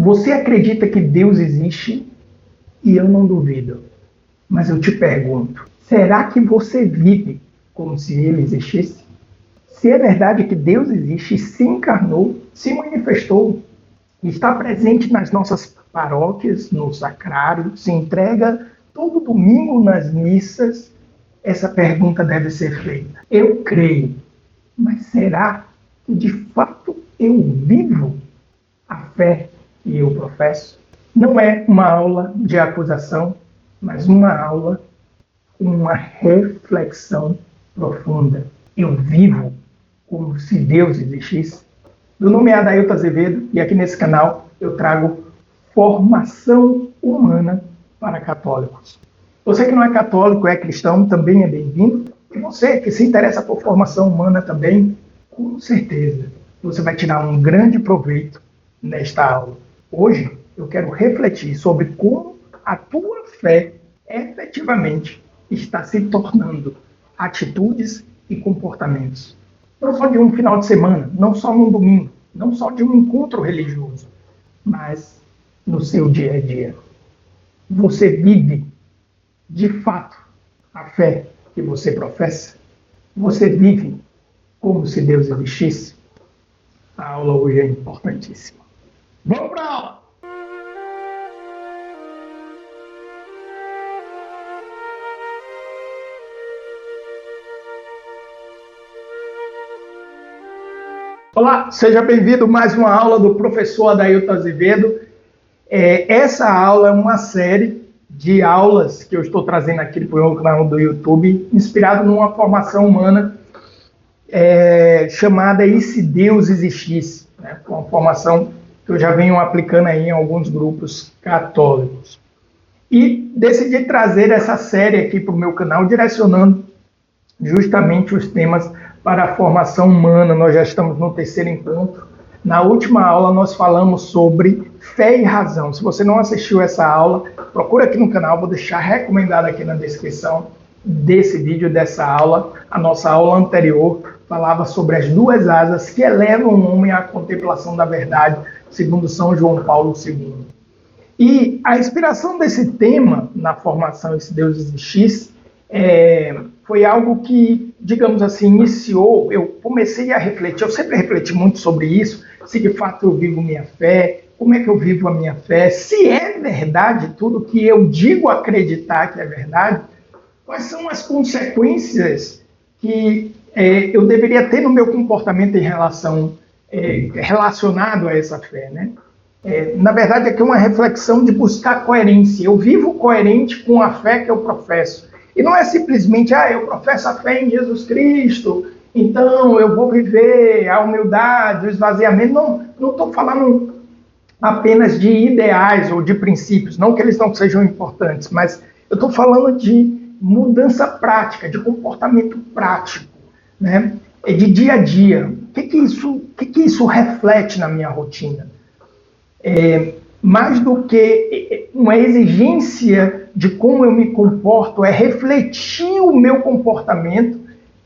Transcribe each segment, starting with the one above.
Você acredita que Deus existe? E eu não duvido. Mas eu te pergunto, será que você vive como se ele existisse? Se é verdade que Deus existe, se encarnou, se manifestou, está presente nas nossas paróquias, no sacrário, se entrega todo domingo nas missas, essa pergunta deve ser feita. Eu creio, mas será que de fato eu vivo a fé que eu professo? Não é uma aula de acusação, mas uma aula com uma reflexão profunda. Eu vivo como se Deus existisse? Meu nome é Adailton Azevedo e aqui nesse canal eu trago formação humana para católicos. Você que não é católico, é cristão, também é bem-vindo. E você que se interessa por formação humana também, com certeza, você vai tirar um grande proveito nesta aula. Hoje eu quero refletir sobre como a tua fé efetivamente está se tornando atitudes e comportamentos. Não só de um final de semana, não só num domingo, não só de um encontro religioso, mas no seu dia a dia. Você vive, de fato, a fé que você professa? Você vive como se Deus existisse? A aula hoje é importantíssima. Vamos para a aula! Olá, seja bem-vindo a mais uma aula do professor Adailton Azevedo. Essa aula é uma série de aulas que eu estou trazendo aqui para o canal do YouTube, inspirado numa formação humana chamada E se Deus Existisse? Uma formação que eu já venho aplicando aí em alguns grupos católicos. E decidi trazer essa série aqui para o meu canal, direcionando justamente os temas para a formação humana. Nós já estamos no terceiro encontro. Na última aula nós falamos sobre fé e razão. Se você não assistiu essa aula, procura aqui no canal, vou deixar recomendado aqui na descrição desse vídeo, dessa aula. A nossa aula anterior falava sobre as duas asas que elevam o homem à contemplação da verdade, segundo São João Paulo II. E a inspiração desse tema na formação E se Deus Existisse foi algo que, digamos assim, iniciou. Eu comecei a refletir, eu sempre refleti muito sobre isso, se de fato eu vivo minha fé, como é que eu vivo a minha fé, se é verdade tudo que eu digo acreditar que é verdade, quais são as consequências que eu deveria ter no meu comportamento em relação, relacionado a essa fé, né? Na verdade, aqui é uma reflexão de buscar coerência. Eu vivo coerente com a fé que eu professo. E não é simplesmente, eu professo a fé em Jesus Cristo, então eu vou viver a humildade, o esvaziamento. Não estou falando apenas de ideais ou de princípios, não que eles não sejam importantes, mas eu estou falando de mudança prática, de comportamento prático, né? De dia a dia. O que isso reflete na minha rotina? Mais do que uma exigência de como eu me comporto, é refletir o meu comportamento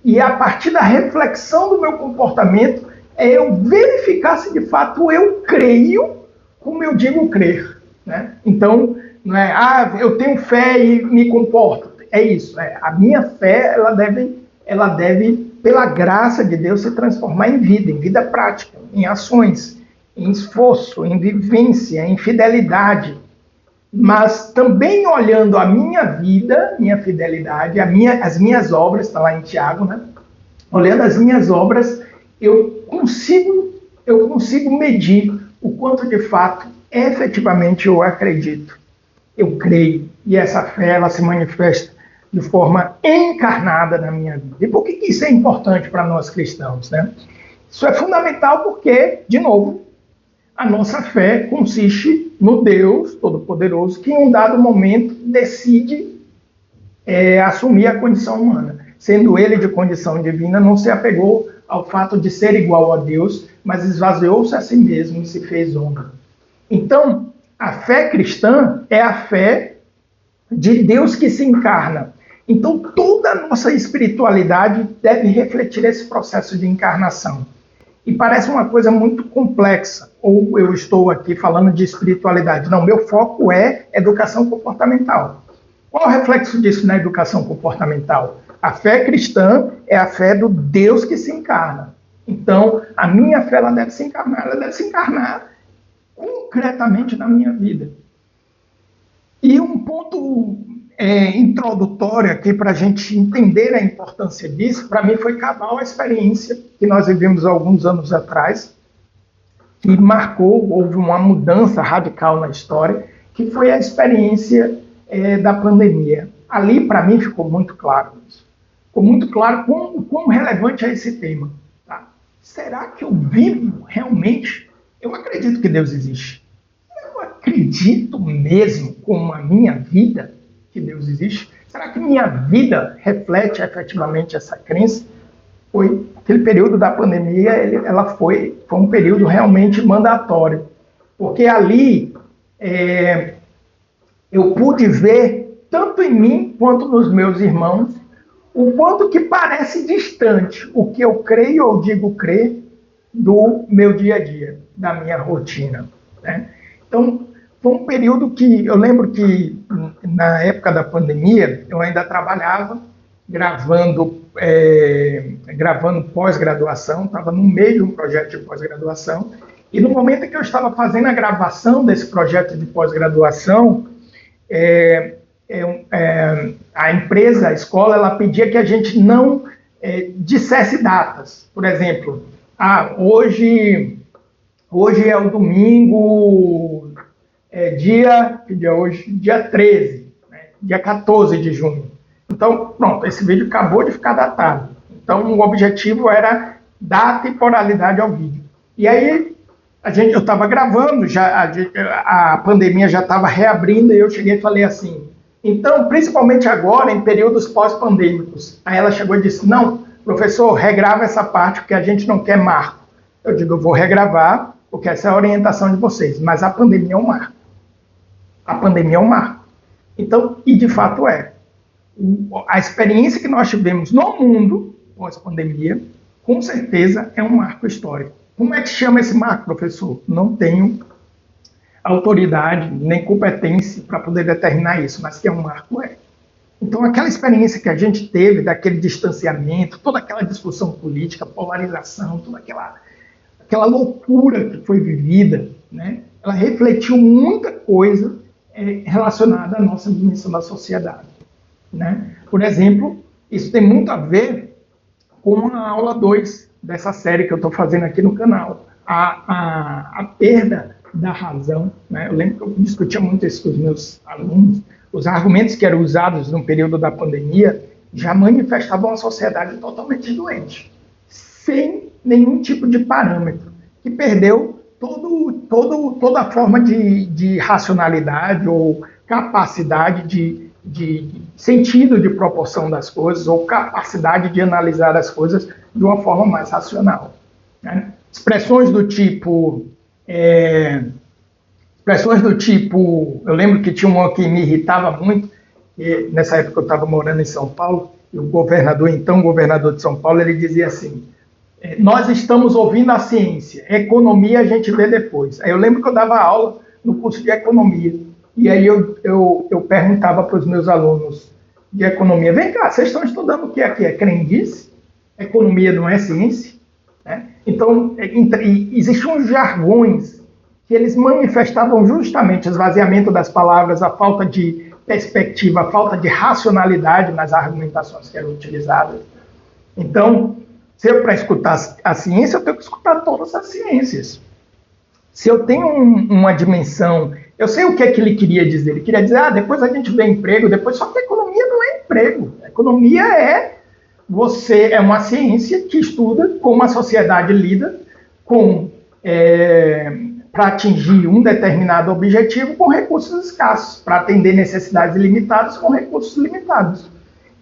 e a partir da reflexão do meu comportamento eu verificar se de fato eu creio como eu digo crer, né? Então, não é, eu tenho fé e me comporto. É isso, a minha fé ela deve, pela graça de Deus, se transformar em vida prática, em ações, em esforço, em vivência, em fidelidade. Mas também olhando a minha vida, minha fidelidade, as minhas obras, está lá em Tiago, né? Olhando as minhas obras, eu consigo medir o quanto de fato, efetivamente, eu acredito. Eu creio. E essa fé, ela se manifesta de forma encarnada na minha vida. E por que isso é importante para nós cristãos, né? Isso é fundamental porque, de novo, a nossa fé consiste no Deus Todo-Poderoso que, em um dado momento, decide assumir a condição humana. Sendo ele de condição divina, não se apegou ao fato de ser igual a Deus, mas esvaziou-se a si mesmo e se fez homem. Então, a fé cristã é a fé de Deus que se encarna. Então, toda a nossa espiritualidade deve refletir esse processo de encarnação. E parece uma coisa muito complexa, ou eu estou aqui falando de espiritualidade. Não, meu foco é educação comportamental. Qual o reflexo disso na educação comportamental? A fé cristã é a fé do Deus que se encarna. Então, a minha fé ela deve se encarnar concretamente na minha vida. E um ponto introdutório aqui para a gente entender a importância disso, para mim foi cabal a experiência que nós vivemos há alguns anos atrás, que marcou, houve uma mudança radical na história, que foi a experiência da pandemia. Ali, para mim, ficou muito claro isso. Ficou muito claro quão relevante é esse tema. Tá? Será que eu vivo realmente? Eu acredito que Deus existe. Eu acredito mesmo com a minha vida que Deus existe? Será que minha vida reflete efetivamente essa crença? Foi aquele período da pandemia, ela foi um período realmente mandatório, porque ali eu pude ver tanto em mim quanto nos meus irmãos o quanto que parece distante o que eu creio ou digo crer do meu dia a dia, da minha rotina, né? Então, foi um período que eu lembro que, na época da pandemia, eu ainda trabalhava gravando pós-graduação, estava no meio de um projeto de pós-graduação, e no momento em que eu estava fazendo a gravação desse projeto de pós-graduação, a empresa, a escola, ela pedia que a gente não dissesse datas. Por exemplo, hoje é o domingo, dia 13, né? Dia 14 de junho. Então, pronto, esse vídeo acabou de ficar datado. Então, o objetivo era data e temporalidade ao vídeo. E aí, eu estava gravando, a pandemia já estava reabrindo, e eu cheguei e falei assim, então, principalmente agora, em períodos pós-pandêmicos. Aí ela chegou e disse, não, professor, regrava essa parte, porque a gente não quer marco. Eu digo, eu vou regravar, porque essa é a orientação de vocês, mas a pandemia é um marco. A pandemia é um marco. Então, e de fato é. A experiência que nós tivemos no mundo, pós-pandemia, com certeza é um marco histórico. Como é que chama esse marco, professor? Não tenho autoridade nem competência para poder determinar isso, mas que é um marco, é. Então, aquela experiência que a gente teve, daquele distanciamento, toda aquela discussão política, polarização, toda aquela loucura que foi vivida, né? Ela refletiu muita coisa relacionada à nossa dimensão da sociedade, né? Por exemplo, isso tem muito a ver com a aula 2 dessa série que eu estou fazendo aqui no canal, a perda da razão, né? Eu lembro que eu discutia muito isso com os meus alunos. Os argumentos que eram usados no período da pandemia já manifestavam uma sociedade totalmente doente, sem nenhum tipo de parâmetro, que perdeu toda a forma de racionalidade ou capacidade de sentido de proporção das coisas ou capacidade de analisar as coisas de uma forma mais racional, né? Expressões do tipo, eu lembro que tinha uma que me irritava muito, e nessa época eu estava morando em São Paulo, e então governador de São Paulo, ele dizia assim, nós estamos ouvindo a ciência, economia a gente vê depois. Aí eu lembro que eu dava aula no curso de economia, e aí eu perguntava para os meus alunos de economia, vem cá, vocês estão estudando o que aqui? É crendice? Economia não é ciência? Né? Então, existiam jargões que eles manifestavam justamente o esvaziamento das palavras, a falta de perspectiva, a falta de racionalidade nas argumentações que eram utilizadas. Então, se eu para escutar a ciência, eu tenho que escutar todas as ciências. Se eu tenho uma dimensão, eu sei o que é que ele queria dizer. Ele queria dizer, depois a gente vê emprego, só que a economia não é emprego. A economia é uma ciência que estuda como a sociedade lida para atingir um determinado objetivo com recursos escassos, para atender necessidades ilimitadas com recursos limitados.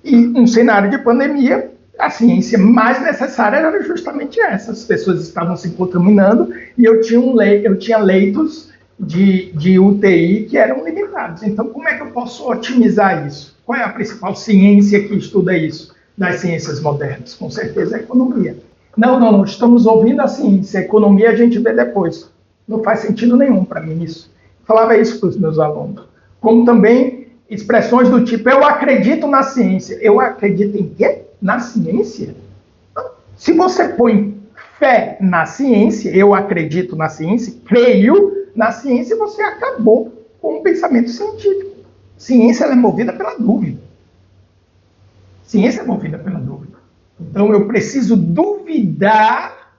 E um cenário de pandemia, a ciência mais necessária era justamente essa. As pessoas estavam se contaminando e eu tinha leitos de UTI que eram limitados. Então, como é que eu posso otimizar isso? Qual é a principal ciência que estuda isso das ciências modernas? Com certeza, a economia. Não, estamos ouvindo a ciência, a economia a gente vê depois. Não faz sentido nenhum para mim isso. Falava isso para os meus alunos. Como também expressões do tipo, eu acredito na ciência. Eu acredito em quê? Na ciência? Se você põe fé na ciência, eu acredito na ciência, creio na ciência, você acabou com o pensamento científico. Ciência ela é movida pela dúvida. Ciência é movida pela dúvida. Então eu preciso duvidar,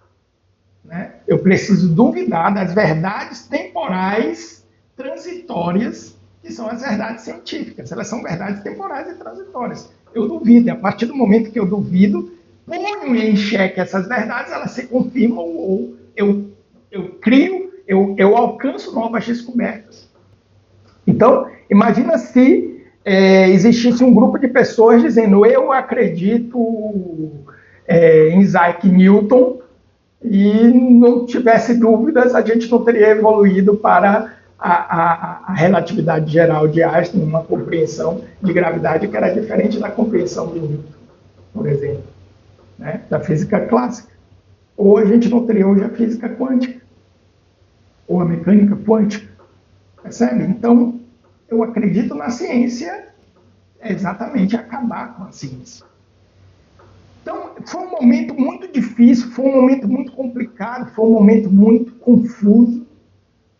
né? Eu preciso duvidar das verdades temporais transitórias, que são as verdades científicas. Elas são verdades temporais e transitórias. Eu duvido. E a partir do momento que eu duvido, ponho em xeque essas verdades, elas se confirmam ou eu crio, eu alcanço novas descobertas. Então, imagina se existisse um grupo de pessoas dizendo eu acredito em Isaac Newton e não tivesse dúvidas, a gente não teria evoluído para a relatividade geral de Einstein, uma compreensão de gravidade que era diferente da compreensão de Newton, por exemplo, né, da física clássica. Ou a gente não teria hoje a física quântica, ou a mecânica quântica, percebe? Então, eu acredito na ciência, é exatamente acabar com a ciência. Então, foi um momento muito difícil, foi um momento muito complicado, foi um momento muito confuso,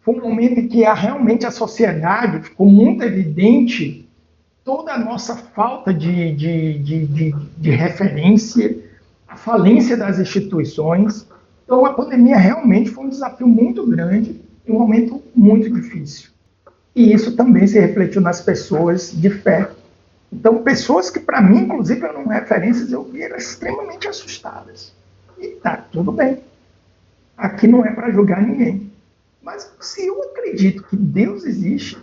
foi um momento em que realmente a sociedade ficou muito evidente toda a nossa falta de referência, a falência das instituições. Então, a pandemia realmente foi um desafio muito grande e um momento muito difícil. E isso também se refletiu nas pessoas de fé. Então, pessoas que, para mim, inclusive, eram referências, eu vi, eram extremamente assustadas. E tá, tudo bem. Aqui não é para julgar ninguém. Mas se eu acredito que Deus existe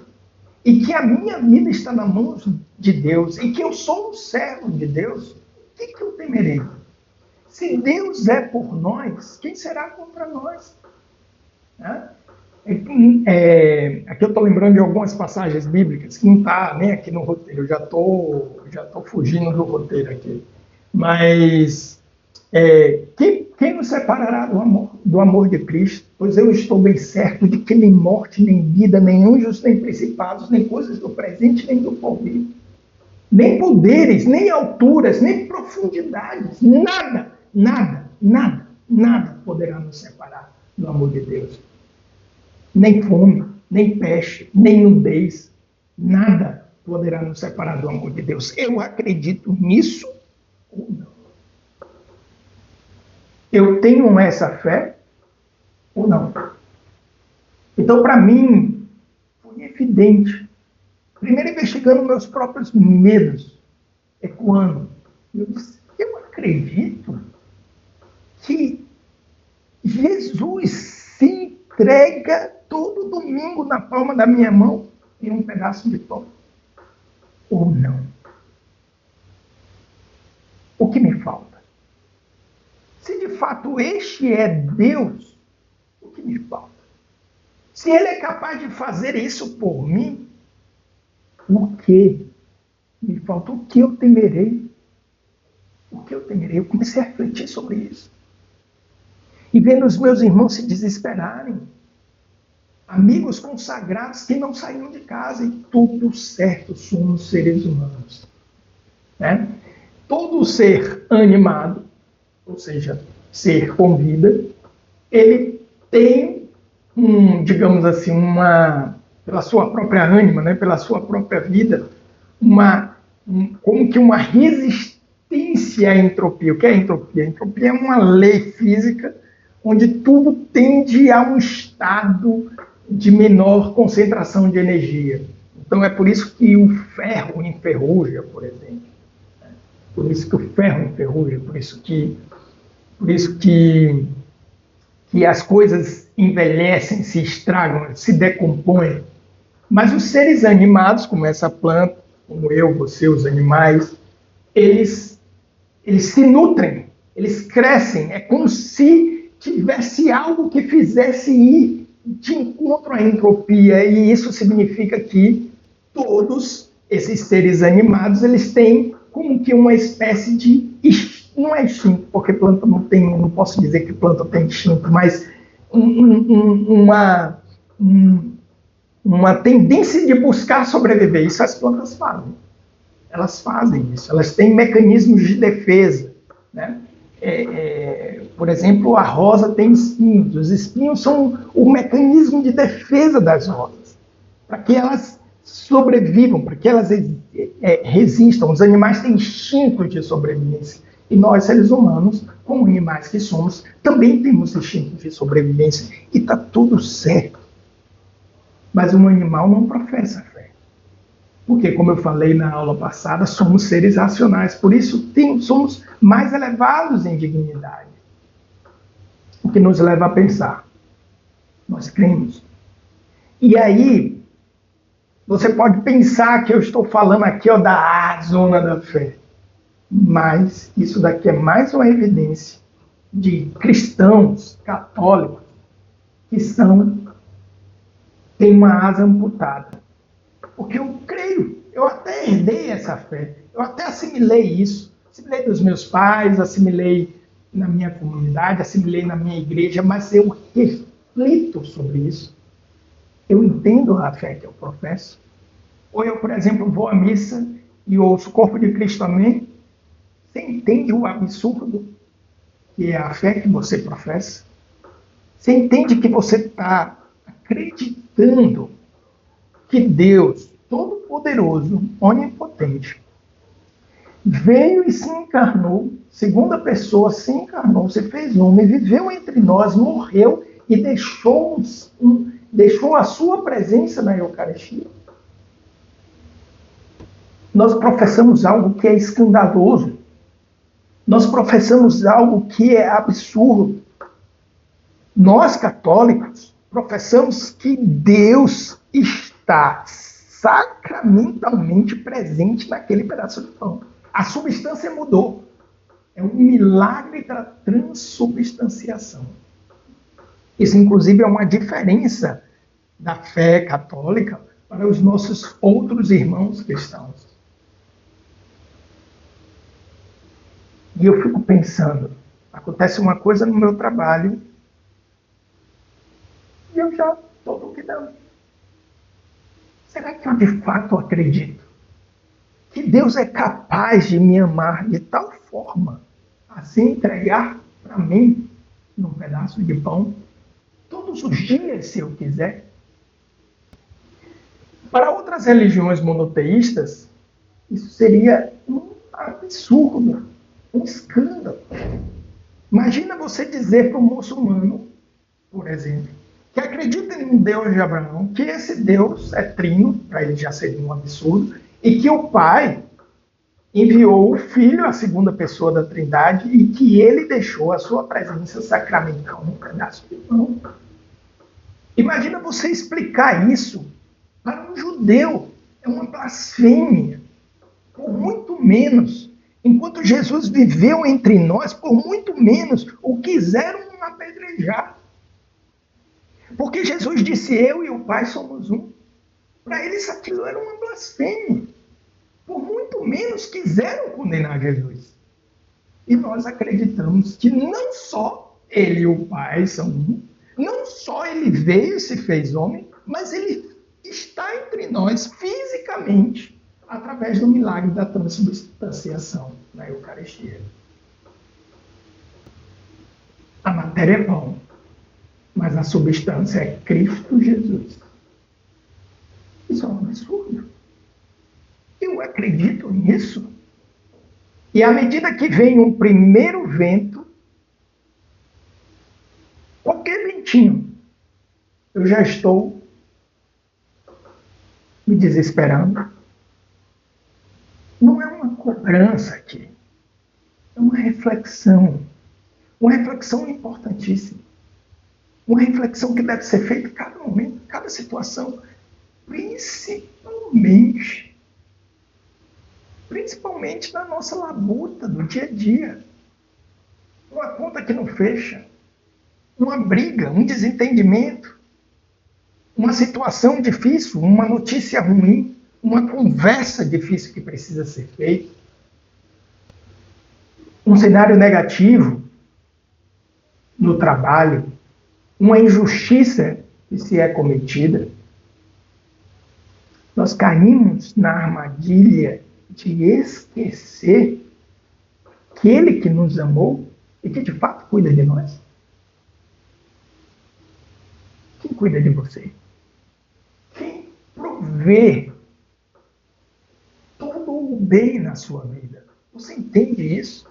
e que a minha vida está na mão de Deus e que eu sou um servo de Deus, o que eu temerei? Se Deus é por nós, quem será contra nós? Aqui eu estou lembrando de algumas passagens bíblicas que não está nem aqui no roteiro, eu já tô fugindo do roteiro aqui. Mas quem nos separará do amor de Cristo? Pois eu estou bem certo de que nem morte, nem vida, nem anjos, nem principados, nem coisas do presente, nem do porvir, nem poderes, nem alturas, nem profundidades, nada poderá nos separar do amor de Deus. Nem fome, nem peste, nem nudez, nada poderá nos separar do amor de Deus. Eu acredito nisso ou não? Eu tenho essa fé ou não? Então, para mim, foi evidente. Primeiro, investigando meus próprios medos, ecoando. Eu acredito que Jesus se entrega todo domingo na palma da minha mão em um pedaço de pão. Ou não? O que me falta? Se de fato este é Deus, o que me falta? Se Ele é capaz de fazer isso por mim, o que me falta? O que eu temerei? O que eu temerei? Eu comecei a refletir sobre isso. E vendo os meus irmãos se desesperarem, amigos consagrados que não saíam de casa, e tudo certo, somos seres humanos. Né? Todo ser animado, ou seja, ser com vida, ele tem digamos assim, pela sua própria ânima, né, pela sua própria vida, como que uma resistência à entropia. O que é entropia? A entropia é uma lei física onde tudo tende a um estado de menor concentração de energia. Então é por isso que o ferro enferruja, por exemplo. Por isso que o ferro enferruja, por isso que as coisas envelhecem, se estragam, se decompõem. Mas os seres animados, como essa planta, como eu, você, os animais, eles se nutrem, eles crescem. É como se tivesse algo que fizesse ir de encontro à entropia. E isso significa que todos esses seres animados, eles têm como que uma espécie de não é instinto, porque planta não tem, não posso dizer que planta tem instinto, mas uma, uma tendência de buscar sobreviver. Isso as plantas fazem. Elas fazem isso, elas têm mecanismos de defesa, né? Por exemplo, a rosa tem espinhos. Os espinhos são o mecanismo de defesa das rosas, para que elas sobrevivam, para que elas resistam. Os animais têm instinto de sobrevivência. E nós, seres humanos, como animais que somos, também temos instinto de sobrevivência. E está tudo certo. Mas um animal não professa fé. Porque, como eu falei na aula passada, somos seres racionais. Por isso, somos mais elevados em dignidade. O que nos leva a pensar. Nós cremos. E aí, você pode pensar que eu estou falando aqui da zona da fé. Mas isso daqui é mais uma evidência de cristãos católicos que têm uma asa amputada. Porque eu creio, eu até herdei essa fé, eu até assimilei isso. Assimilei dos meus pais, assimilei na minha comunidade, assimilei na minha igreja, mas eu reflito sobre isso. Eu entendo a fé que eu professo. Ou eu, por exemplo, vou à missa e ouço o corpo de Cristo, amém? Você entende o absurdo que é a fé que você professa? Você entende que você está acreditando que Deus, Todo-Poderoso, Onipotente, veio e se encarnou, segunda pessoa se encarnou, se fez homem, viveu entre nós, morreu e deixou a sua presença na Eucaristia? Nós professamos algo que é escandaloso. Nós professamos algo que é absurdo. Nós, católicos, professamos que Deus está sacramentalmente presente naquele pedaço de pão. A substância mudou. É um milagre da transubstanciação. Isso, inclusive, é uma diferença da fé católica para os nossos outros irmãos cristãos. E eu fico pensando, acontece uma coisa no meu trabalho e eu já estou duvidando. Será que eu de fato acredito que Deus é capaz de me amar de tal forma a se entregar para mim num pedaço de pão todos os dias, se eu quiser? Para outras religiões monoteístas, isso seria um absurdo, um escândalo. Imagina você dizer para um muçulmano, por exemplo, que acredita em um Deus de Abraão, que esse Deus é trino, para ele já seria um absurdo, e que o Pai enviou o Filho, a segunda pessoa da Trindade, e que ele deixou a sua presença sacramental num pedaço de pão. Imagina você explicar isso para um judeu. É uma blasfêmia. Por muito menos, enquanto Jesus viveu entre nós, por muito menos o quiseram apedrejar. Porque Jesus disse, eu e o Pai somos um. Para eles aquilo era uma blasfêmia. Por muito menos quiseram condenar Jesus. E nós acreditamos que não só ele e o Pai são um, não só ele veio e se fez homem, mas ele está entre nós fisicamente, através do milagre da transubstanciação na Eucaristia. A matéria é pão, mas a substância é Cristo Jesus. Isso é um absurdo. Eu acredito nisso. E à medida que vem um primeiro vento, qualquer ventinho, eu já estou me desesperando. Não é uma cobrança aqui. É uma reflexão. Uma reflexão importantíssima. Uma reflexão que deve ser feita em cada momento, em cada situação. Principalmente na nossa labuta do dia a dia. Uma conta que não fecha. Uma briga, um desentendimento. Uma situação difícil, uma notícia ruim. Uma conversa difícil que precisa ser feita. um cenário negativo no trabalho, uma injustiça que se é cometida, nós caímos na armadilha de esquecer aquele que nos amou e que de fato cuida de nós. Quem cuida de você? Quem provê todo o bem na sua vida? Você entende isso?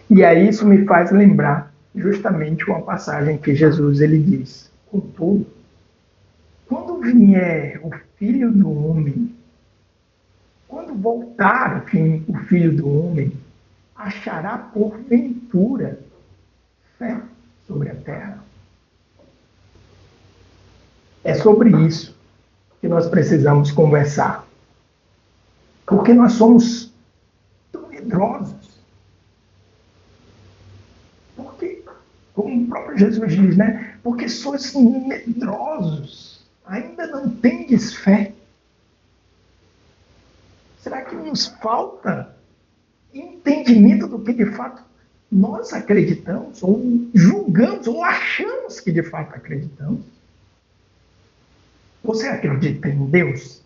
E aí isso me faz lembrar justamente uma passagem que Jesus ele diz: contudo, quando vier o Filho do Homem, quando voltar o Filho do Homem, achará porventura fé sobre a terra? É sobre isso que nós precisamos conversar. Porque nós somos tão medrosos. Porque, como o próprio Jesus diz, né? Porque sois medrosos, ainda não tendes fé. Será que nos falta entendimento do que de fato nós acreditamos, ou julgamos, ou achamos que de fato acreditamos? Você acredita em Deus?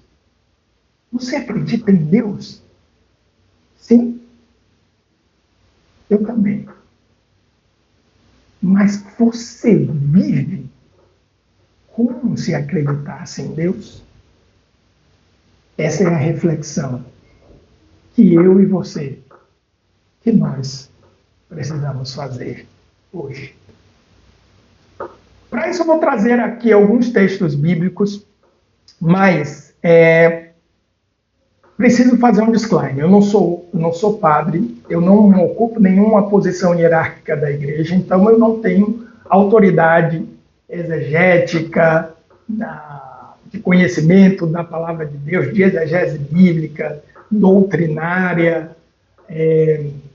Você acredita em Deus? Sim, eu também. Mas você vive como se acreditasse em Deus? Essa é a reflexão que eu e você, que nós precisamos fazer hoje. Para isso eu vou trazer aqui alguns textos bíblicos, mas preciso fazer um disclaimer. Eu não sou padre, eu não ocupo nenhuma posição hierárquica da igreja, então eu não tenho autoridade exegética, de conhecimento da palavra de Deus, de exegese bíblica, doutrinária.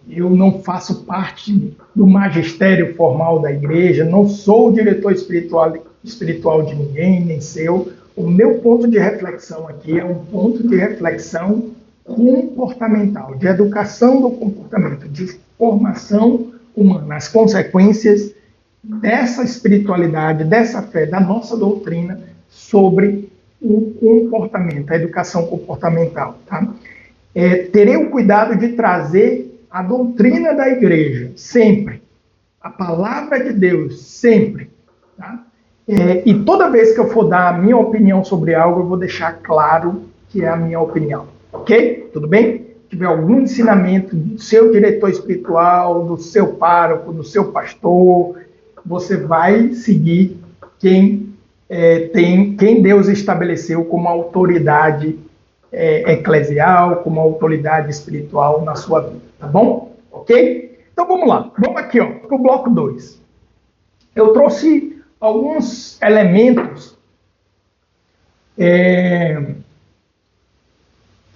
Eu não faço parte do magistério formal da igreja, não sou o diretor espiritual de ninguém, nem seu. O meu ponto de reflexão aqui é um ponto de reflexão comportamental, de educação do comportamento, de formação humana, as consequências dessa espiritualidade, dessa fé, da nossa doutrina sobre o comportamento, a educação comportamental. Tá? Terei o cuidado de trazer a doutrina da igreja, sempre. A palavra de Deus, sempre. Tá? E toda vez que eu for dar a minha opinião sobre algo, eu vou deixar claro que é a minha opinião. Ok? Tudo bem? Se tiver algum ensinamento do seu diretor espiritual, do seu pároco, do seu pastor, você vai seguir quem Deus estabeleceu como autoridade eclesial, como autoridade espiritual na sua vida, tá bom? Ok? Então vamos lá, vamos aqui para o bloco 2. Eu trouxe alguns elementos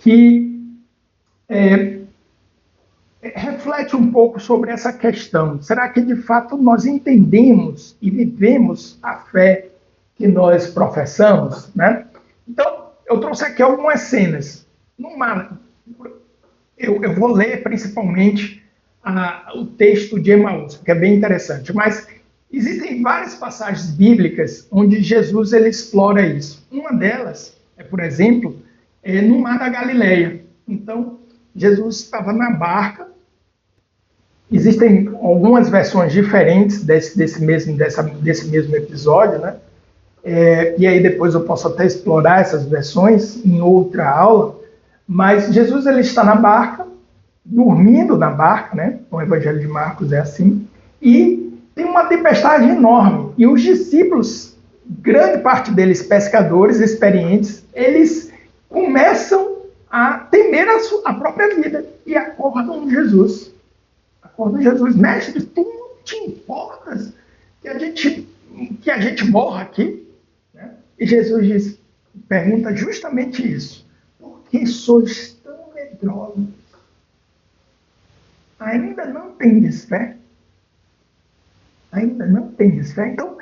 que reflete um pouco sobre essa questão. Será que de fato nós entendemos e vivemos a fé que nós professamos, né? Então, eu trouxe aqui algumas cenas. Eu vou ler principalmente o texto de Emaús, que é bem interessante, mas existem várias passagens bíblicas onde Jesus ele explora isso. Uma delas por exemplo, no Mar da Galileia. Então, Jesus estava na barca. Existem algumas versões diferentes desse mesmo episódio, né? E aí depois eu posso até explorar essas versões em outra aula, mas Jesus ele está na barca, dormindo na barca, né? O Evangelho de Marcos é assim, e tem uma tempestade enorme, e os discípulos, grande parte deles pescadores experientes, eles começam a temer a própria vida e acordam Jesus. Acordam Jesus, mestre, tu não te importas que a gente morra aqui? E Jesus pergunta justamente isso. Por que sois tão medrosos? Ainda não tendes fé? Ainda não tendes fé? Então,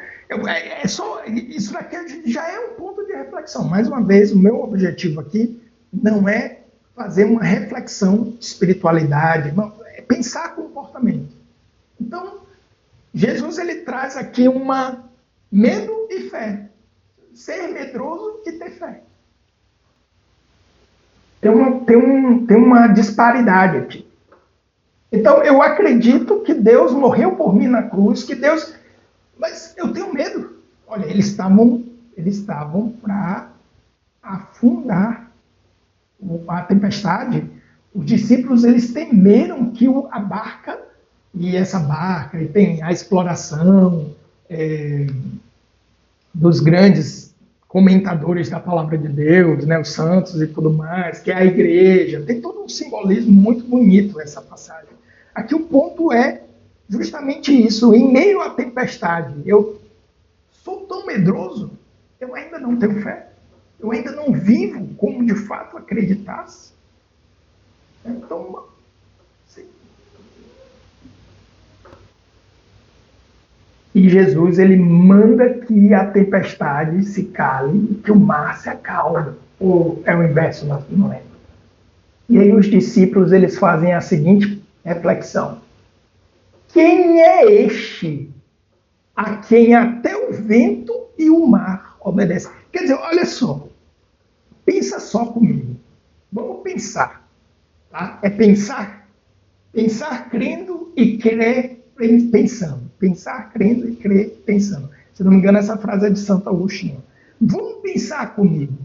isso daqui já é um ponto de reflexão. Mais uma vez, o meu objetivo aqui não é fazer uma reflexão de espiritualidade, não, é pensar comportamento. Então, Jesus ele traz aqui uma medo e fé. Ser medroso e ter fé. Tem uma disparidade aqui. Então, eu acredito que Deus morreu por mim na cruz, que Deus... Mas eu tenho medo. Olha, eles estavam para afundar a tempestade. Os discípulos, eles temeram que a barca, e essa barca, e tem a exploração dos grandes comentadores da palavra de Deus, né, os santos e tudo mais, que é a igreja. Tem todo um simbolismo muito bonito essa passagem. Aqui o ponto é justamente isso. Em meio à tempestade, eu sou tão medroso, eu ainda não tenho fé. Eu ainda não vivo como de fato acreditasse. Então, sim. E Jesus, ele manda que a tempestade se cale, que o mar se acalme. Ou é o inverso, não lembro. E aí os discípulos, eles fazem a seguinte reflexão. Quem é este a quem até o vento e o mar obedecem? Quer dizer, olha só, pensa só comigo. Vamos pensar. Tá? É pensar. Pensar crendo e crer pensando. Pensar crendo e crer pensando. Se não me engano, essa frase é de Santo Agostinho. Vamos pensar comigo.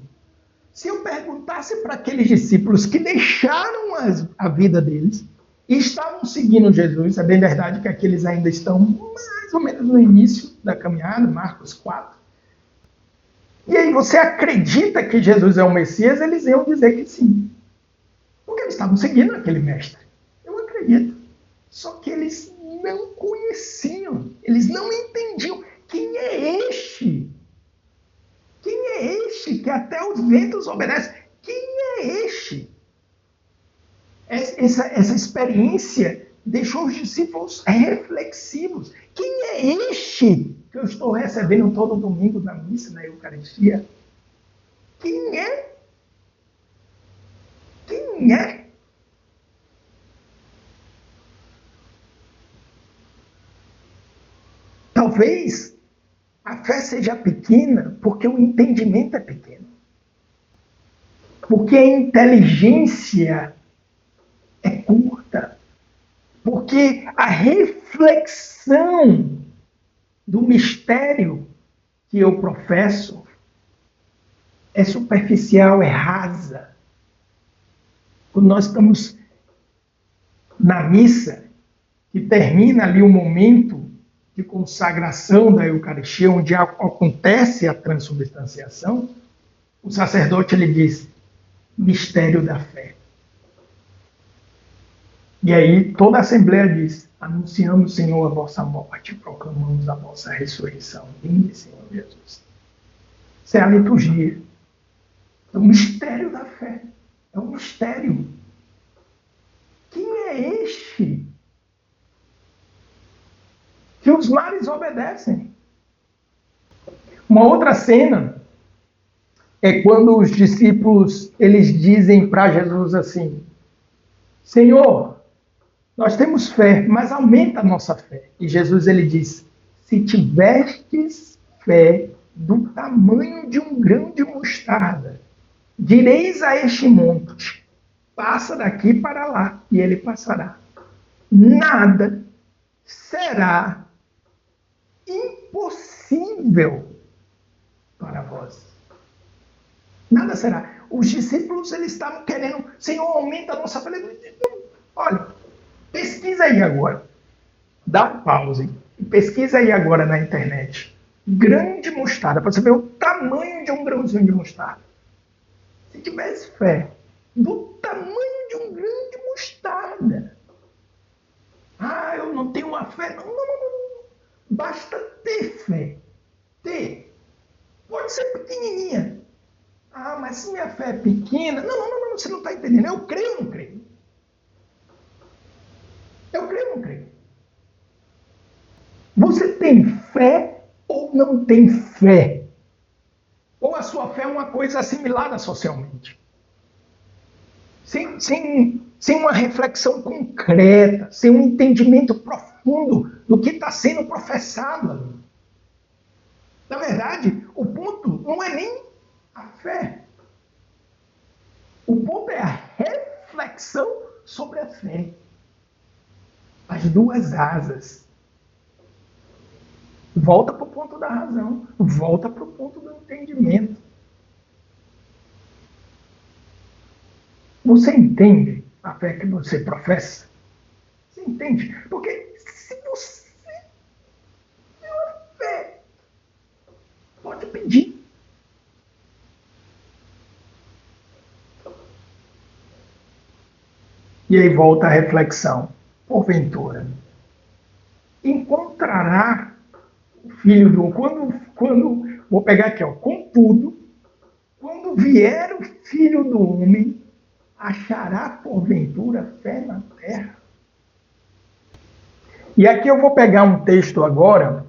Se eu perguntasse para aqueles discípulos que deixaram a vida deles e estavam seguindo Jesus, é bem verdade que aqueles ainda estão mais ou menos no início da caminhada, Marcos 4. E aí você acredita que Jesus é o Messias? Eles iam dizer que sim. Porque eles estavam seguindo aquele mestre. Eu acredito. Só que eles não conheciam, eles não entendiam quem é este. Quem é este que até os ventos obedecem? Quem é este? Essa experiência deixou os discípulos reflexivos. Quem é este que eu estou recebendo todo domingo na missa, na Eucaristia? Quem é? Quem é? Talvez a fé seja pequena porque o entendimento é pequeno. Porque a inteligência é curta. Porque a reflexão do mistério que eu professo é superficial, é rasa. Quando nós estamos na missa, que termina ali o momento de consagração da Eucaristia, onde acontece a transubstanciação, o sacerdote ele diz, mistério da fé. E aí toda a Assembleia diz, anunciamos, Senhor, a vossa morte, proclamamos a vossa ressurreição. Vinde, Senhor Jesus. Isso é a liturgia. É o mistério da fé. É um mistério. Quem é este que os mares obedecem? Uma outra cena é quando os discípulos eles dizem para Jesus assim, Senhor, nós temos fé, mas aumenta a nossa fé. E Jesus ele diz, se tiverdes fé do tamanho de um grão de mostarda, direis a este monte, passa daqui para lá, e ele passará. Nada será impossível para vós. Nada será. Os discípulos eles estavam querendo, Senhor, aumenta a nossa fé. Olha, pesquisa aí agora. Dá um pause e pesquisa aí agora na internet. Grão de mostarda, para você ver o tamanho de um grãozinho de mostarda. Se tivesse fé do tamanho de um grão de mostarda. Ah, eu não tenho uma fé. Não, não, não, não. Basta ter fé. Ter. Pode ser pequenininha. Ah, mas se minha fé é pequena... Não, não, não, não, você não está entendendo. Eu creio ou não creio? Eu creio ou não creio? Você tem fé ou não tem fé? Ou a sua fé é uma coisa assimilada socialmente? sem uma reflexão concreta, sem um entendimento profundo do que está sendo professado ali. Na verdade, o ponto não é nem a fé. O ponto é a reflexão sobre a fé. As duas asas. Volta para o ponto da razão. Volta para o ponto do entendimento. Você entende a fé que você professa? Você entende? Porque se você tem uma fé, pode pedir. E aí volta a reflexão. Porventura, encontrará o filho do... Quando vou pegar aqui, ó. Contudo, quando vier o filho do homem, achará porventura fé na terra? E aqui eu vou pegar um texto agora,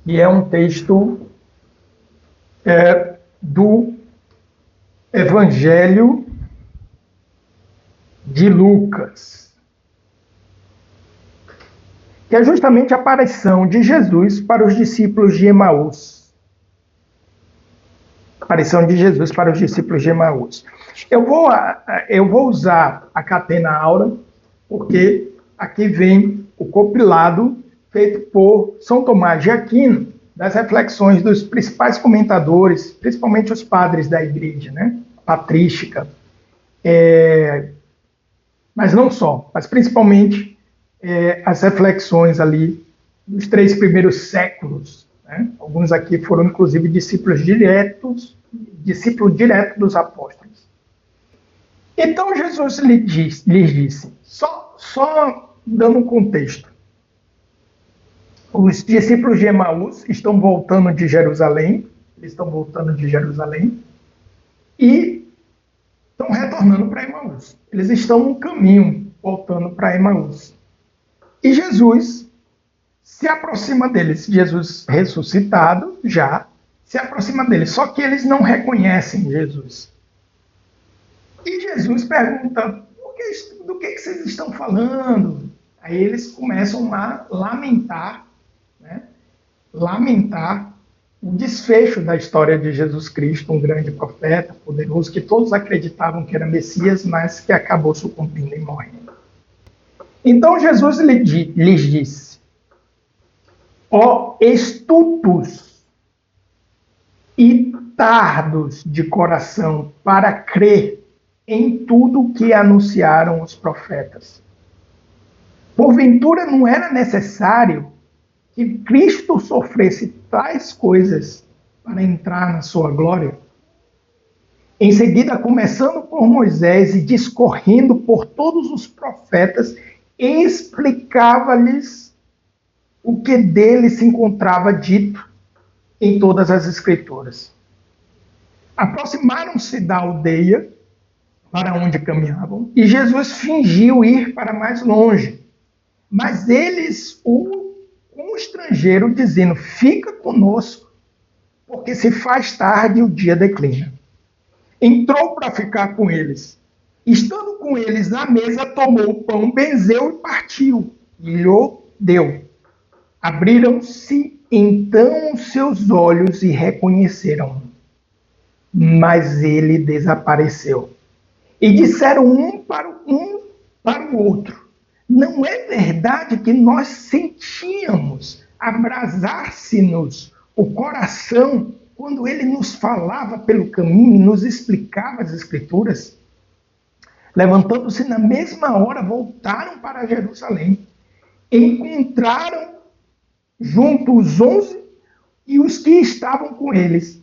que é um texto do Evangelho de Lucas, que é justamente a aparição de Jesus para os discípulos de Emaús. Aparição de Jesus para os discípulos de Emaús. Eu vou usar a Catena Áurea, porque aqui vem o compilado feito por São Tomás de Aquino, das reflexões dos principais comentadores, principalmente os padres da igreja, né? Patrística. Mas não só, mas principalmente as reflexões ali dos 3 primeiros séculos. Né? Alguns aqui foram, inclusive, discípulos direto dos apóstolos. Então, Jesus lhes disse, só dando um contexto, os discípulos de Emaús estão voltando de Jerusalém, e estão retornando para Emaús. Eles estão no caminho, voltando para Emaús. E Jesus se aproxima deles. Jesus ressuscitado já se aproxima deles. Só que eles não reconhecem Jesus. E Jesus pergunta, do que vocês estão falando? Aí eles começam a lamentar, né? Lamentar o desfecho da história de Jesus Cristo, um grande profeta, poderoso, que todos acreditavam que era Messias, mas que acabou sucumbindo e morrendo. Então Jesus lhes disse, ó estultos e tardos de coração para crer em tudo que anunciaram os profetas. Porventura não era necessário que Cristo sofresse tais coisas para entrar na sua glória? Em seguida, começando por Moisés e discorrendo por todos os profetas, explicava-lhes o que dele se encontrava dito em todas as Escrituras. Aproximaram-se da aldeia para onde caminhavam, e Jesus fingiu ir para mais longe. Mas eles o constrangeram, dizendo, fica conosco, porque se faz tarde e o dia declina. Entrou para ficar com eles. Estando com eles na mesa, tomou o pão, benzeu e partiu, e lhe deu. Abriram-se então os seus olhos e reconheceram-no. Mas ele desapareceu. E disseram um para o outro, não é verdade que nós sentíamos abrasar-se-nos o coração quando ele nos falava pelo caminho e nos explicava as Escrituras? Levantando-se na mesma hora, voltaram para Jerusalém. Encontraram junto os 11 e os que estavam com eles,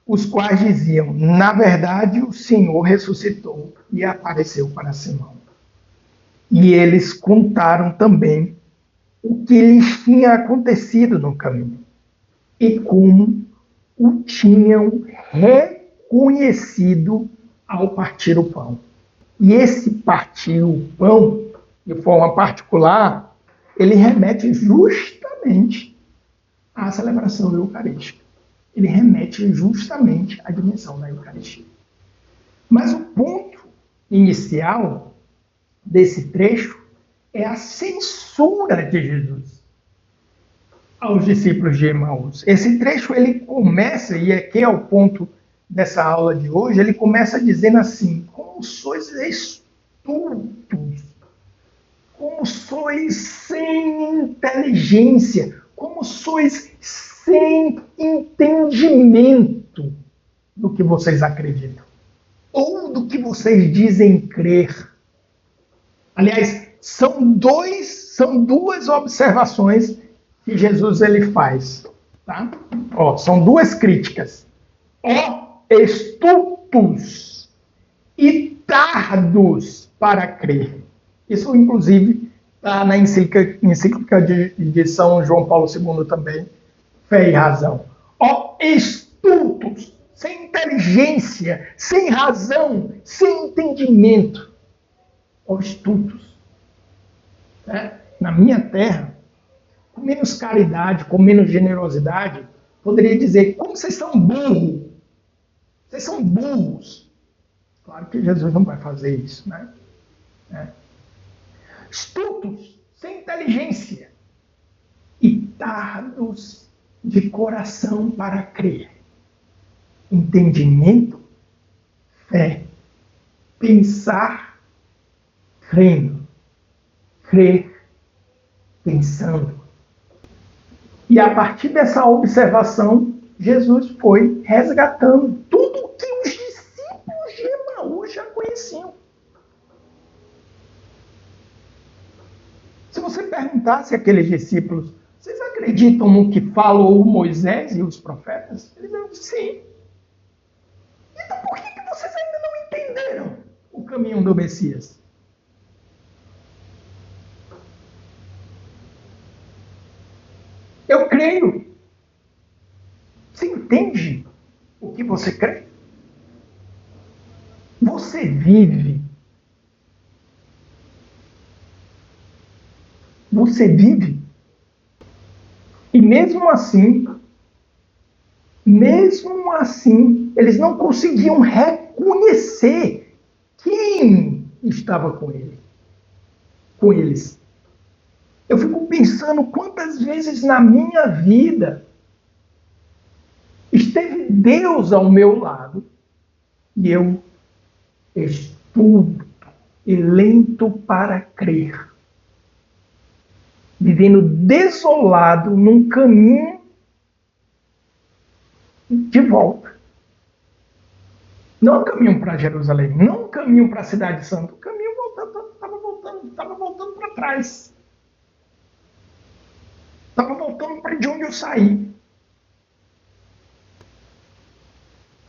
os quais diziam, na verdade, o Senhor ressuscitou e apareceu para Simão. E eles contaram também o que lhes tinha acontecido no caminho e como o tinham reconhecido ao partir o pão. E esse partir o pão, de forma particular, ele remete justamente à celebração eucarística. Ele remete justamente à dimensão da Eucaristia. Mas o ponto inicial desse trecho é a censura de Jesus aos discípulos de Emaús. Esse trecho ele começa, e aqui é o ponto dessa aula de hoje, ele começa dizendo assim: como sois estúpidos, como sois sem inteligência, como sois sem entendimento do que vocês acreditam, ou do que vocês dizem crer. Aliás, são duas observações que Jesus ele faz. Tá? São duas críticas. Ó estultos e tardos para crer. Isso, inclusive, está na encíclica de São João Paulo II também, Fé e Razão. Ó estultos, sem inteligência, sem razão, sem entendimento. Ó estultos. Na minha terra, com menos caridade, com menos generosidade, poderia dizer: como vocês são burros? Vocês são burros. Claro que Jesus não vai fazer isso, né? Estúpidos, sem inteligência e tardos de coração para crer. Entendimento, fé. Pensar, crendo. Crer, pensando. E a partir dessa observação, Jesus foi resgatando tudo o que os discípulos de Emaús já conheciam. Se você perguntasse àqueles discípulos: vocês acreditam no que falou Moisés e os profetas? Eles diziam: sim. Então por que vocês ainda não entenderam o caminho do Messias? Eu creio. Você entende o que você crê? Você vive. Você vive. E mesmo assim, eles não conseguiam reconhecer quem estava com eles. Eu fico pensando quantas vezes na minha vida esteve Deus ao meu lado e eu estúpido e lento para crer, vivendo desolado num caminho de volta. Não um caminho para Jerusalém, não um caminho para a Cidade Santa, o caminho estava voltando para trás. Estava voltando para de onde eu saí.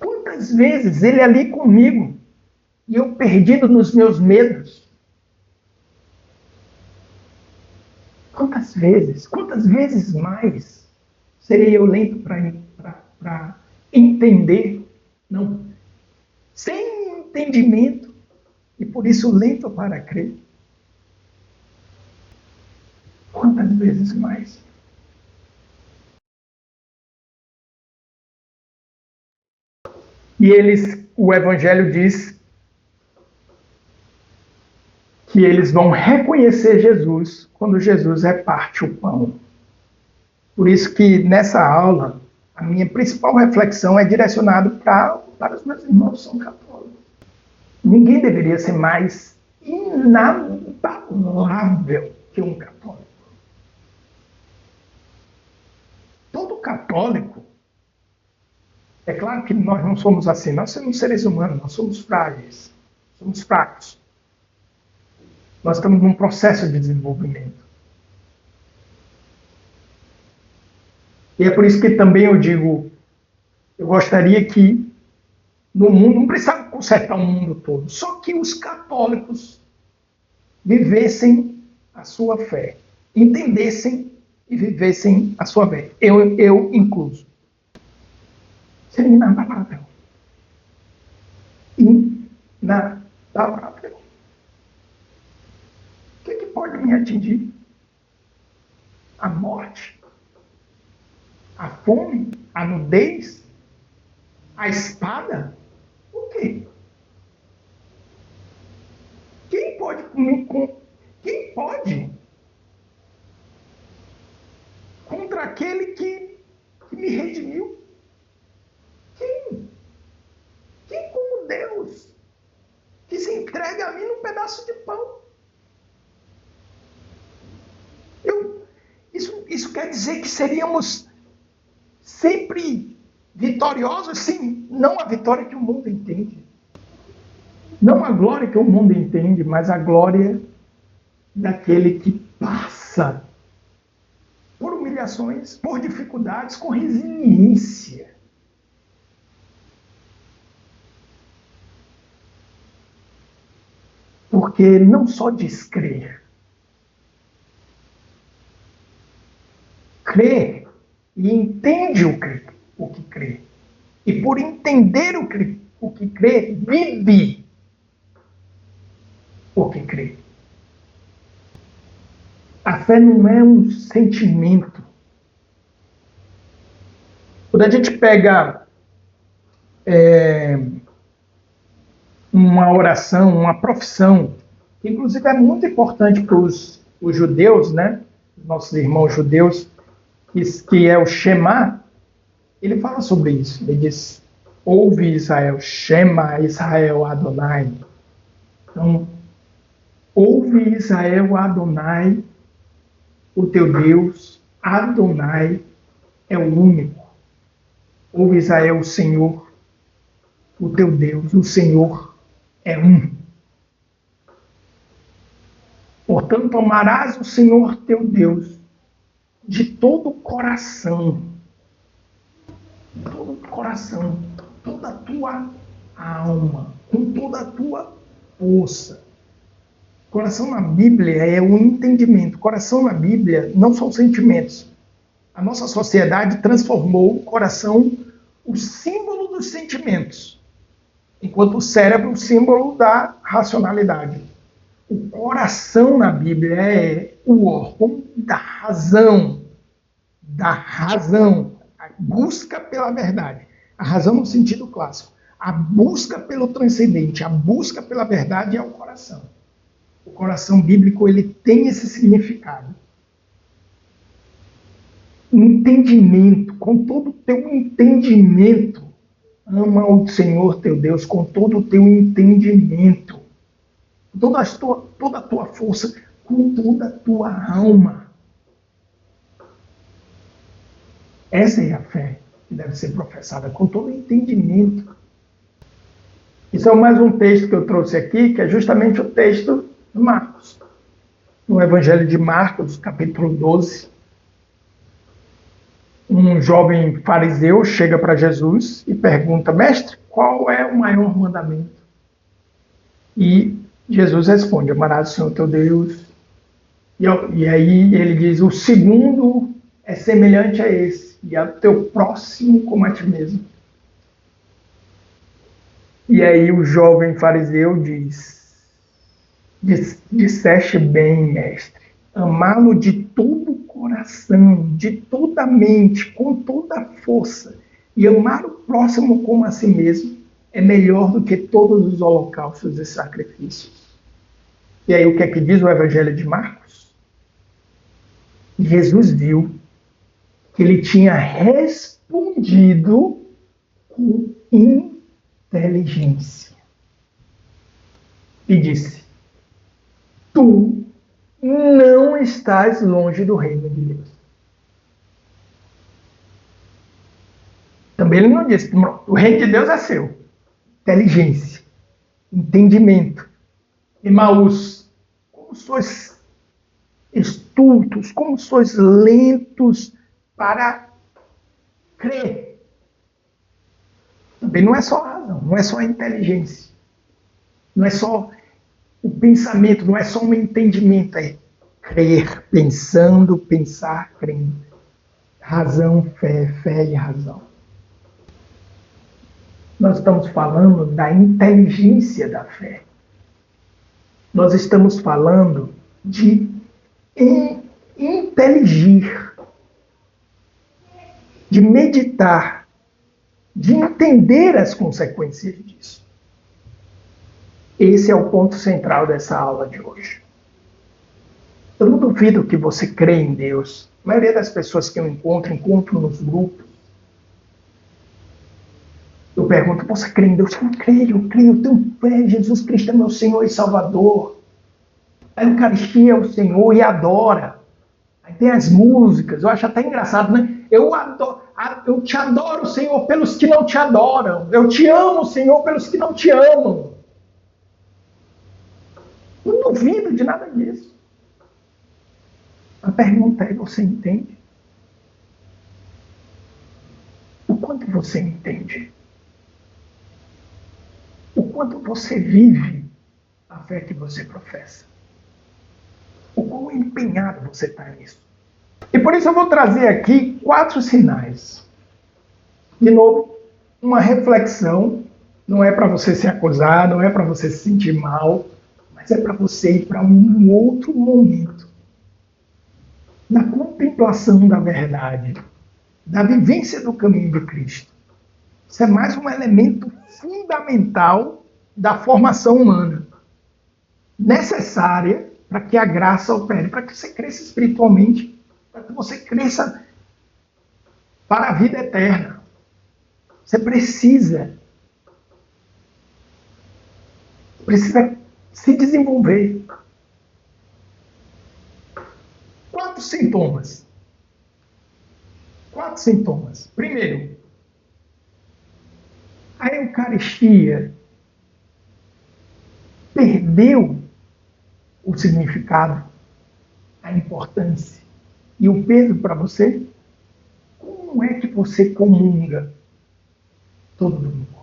Quantas vezes ele ali comigo e eu perdido nos meus medos? Quantas vezes mais serei eu lento para entender? Não. Sem entendimento e por isso lento para crer. Quantas vezes mais? E o Evangelho diz que eles vão reconhecer Jesus quando Jesus reparte o pão. Por isso que nessa aula, a minha principal reflexão é direcionada para os meus irmãos que são católicos. Ninguém deveria ser mais inabalável que um católico. Todo católico, é claro que nós não somos assim, nós somos seres humanos, nós somos frágeis, somos fracos. Nós estamos num processo de desenvolvimento. E é por isso que também eu digo, eu gostaria que no mundo, não precisava consertar o mundo todo, só que os católicos vivessem a sua fé, entendessem e vivessem a sua fé. Eu incluso. Seria inabalável. Inabalável. O que pode me atingir? A morte? A fome? A nudez? A espada? O quê? Quem pode? Contra aquele que me redimiu? Quem? Quem como Deus? Que se entrega a mim num pedaço de pão? Isso quer dizer que seríamos sempre vitoriosos? Sim, não a vitória que o mundo entende. Não a glória que o mundo entende, mas a glória daquele que passa por humilhações, por dificuldades, com resiliência. Porque não só diz crer. Crê e entende o que crê. E por entender o que crê, vive o que crê. A fé não é um sentimento. Quando a gente pega uma oração, uma profissão, que inclusive é muito importante para os judeus, né? Nossos irmãos judeus, que é o Shema, ele fala sobre isso. Ele diz, ouve Israel, Shema Israel Adonai. Então, ouve Israel Adonai, o teu Deus, Adonai é o único. Ouve Israel, o Senhor, o teu Deus, o Senhor é um. Portanto, amarás o Senhor teu Deus de todo o coração, toda a tua alma, com toda a tua força. Coração na Bíblia é o entendimento. Coração na Bíblia não são sentimentos. A nossa sociedade transformou o coração o símbolo dos sentimentos, enquanto o cérebro o símbolo da racionalidade. O coração na Bíblia é o órgão da razão, a busca pela verdade. A razão no sentido clássico. A busca pelo transcendente, a busca pela verdade é o coração. O coração bíblico ele tem esse significado. Entendimento, com todo o teu entendimento, ama o Senhor teu Deus com todo o teu entendimento, toda a tua força, com toda a tua alma. Essa é a fé que deve ser professada, com todo o entendimento. Isso é mais um texto que eu trouxe aqui, que é justamente o texto de Marcos. No Evangelho de Marcos, capítulo 12, um jovem fariseu chega para Jesus e pergunta, mestre, qual é o maior mandamento? E Jesus responde, amarás o Senhor teu Deus. E aí ele diz, o segundo é semelhante a esse, e ao teu próximo como a ti mesmo. E aí o jovem fariseu disseste bem, mestre, amá-lo de todo o coração, de toda a mente, com toda a força, e amar o próximo como a si mesmo, é melhor do que todos os holocaustos e sacrifícios. E aí o que é que diz o Evangelho de Marcos? Jesus viu que ele tinha respondido com inteligência. E disse, tu não estás longe do reino de Deus. Também ele não disse, o reino de Deus é seu. Inteligência, entendimento. Emaús, como sois estultos, como sois lentos para crer. Também não é só a razão, não é só a inteligência, não é só o pensamento, não é só um entendimento, é crer, pensando, pensar, crendo. Razão, fé, fé e razão. Nós estamos falando da inteligência da fé. Nós estamos falando de inteligir, de meditar, de entender as consequências disso. Esse é o ponto central dessa aula de hoje. Eu não duvido que você crê em Deus. A maioria das pessoas que eu encontro nos grupos. Eu pergunto, você crê em Deus? Eu creio, eu tenho fé. Jesus Cristo é meu Senhor e Salvador. A Eucaristia é o Senhor e adora. Aí tem as músicas, eu acho até engraçado, né? Eu te adoro, Senhor, pelos que não te adoram. Eu te amo, Senhor, pelos que não te amam. Não duvido de nada disso. A pergunta é, você entende? O quanto você entende? O quanto você vive a fé que você professa? O quão empenhado você está nisso? E por isso eu vou trazer aqui 4 sinais. De novo, uma reflexão. Não é para você se acusar, não é para você se sentir mal, mas é para você ir para um outro momento da contemplação da verdade, da vivência do caminho de Cristo. Isso é mais um elemento fundamental da formação humana, necessária para que a graça opere, para que você cresça espiritualmente, para que você cresça para a vida eterna. Você precisa se desenvolver. 4 sintomas. 4 sintomas. Primeiro, a Eucaristia perdeu o significado, a importância e o peso para você. Como é que você comunga todo domingo?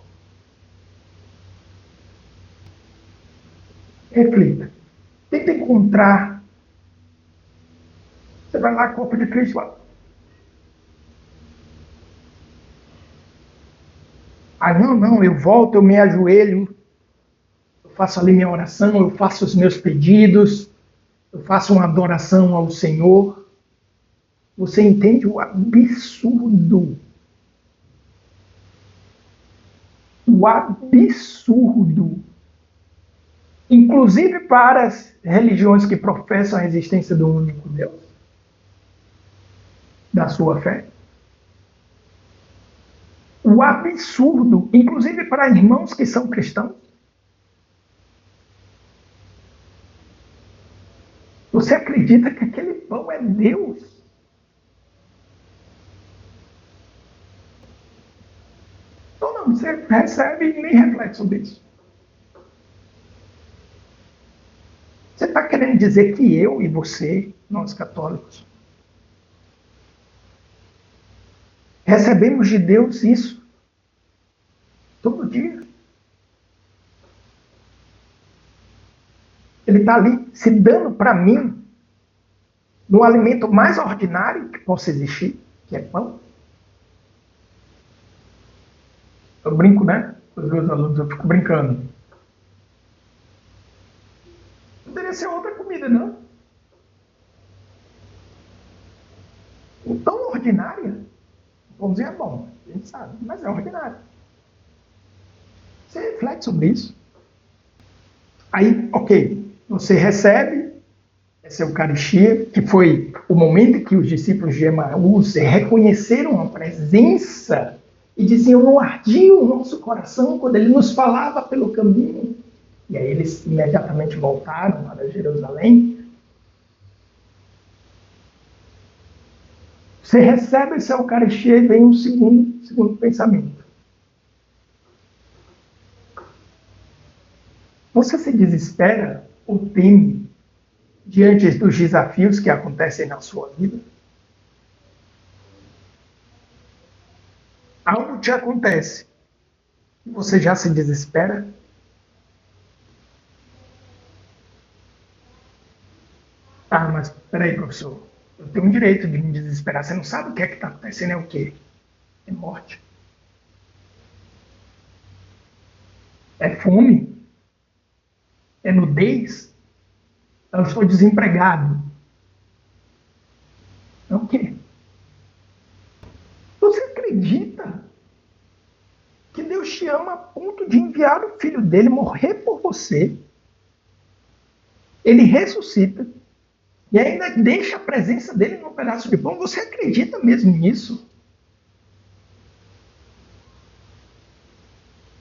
Reflita. Tenta encontrar. Você vai lá, corpo de Cristo, lá. Ah, não, eu volto, eu me ajoelho, eu faço ali minha oração, eu faço os meus pedidos, eu faço uma adoração ao Senhor. Você entende o absurdo? O absurdo. Inclusive para as religiões que professam a existência do único Deus, da sua fé. O absurdo, inclusive para irmãos que são cristãos. Você acredita que aquele pão é Deus? Então não, você recebe e nem reflete sobre isso. Você está querendo dizer que eu e você, nós católicos, recebemos de Deus isso todo dia? Ele está ali se dando para mim no alimento mais ordinário que possa existir, que é pão. Eu brinco, né? Com os meus alunos, eu fico brincando. Não deveria ser outra comida, não. O tão ordinária, o pãozinho é bom, a gente sabe, mas é ordinário. Você reflete sobre isso. Aí, ok, você recebe essa Eucaristia, que foi o momento que os discípulos de Emaús reconheceram a presença e diziam, não ardia o nosso coração quando ele nos falava pelo caminho. E aí eles imediatamente voltaram para Jerusalém. Você recebe essa Eucaristia e vem um segundo pensamento. Você se desespera ou teme diante dos desafios que acontecem na sua vida? Algo te acontece e você já se desespera? Ah, mas peraí, professor. Eu tenho um direito de me desesperar. Você não sabe o que é que está acontecendo, é o quê? É morte. É fome. É nudez. Eu estou desempregado. É o quê? Você acredita que Deus Deus te ama a ponto de enviar o filho dele morrer por você. Ele ressuscita e ainda deixa a presença dele num pedaço de pão. Você acredita mesmo nisso?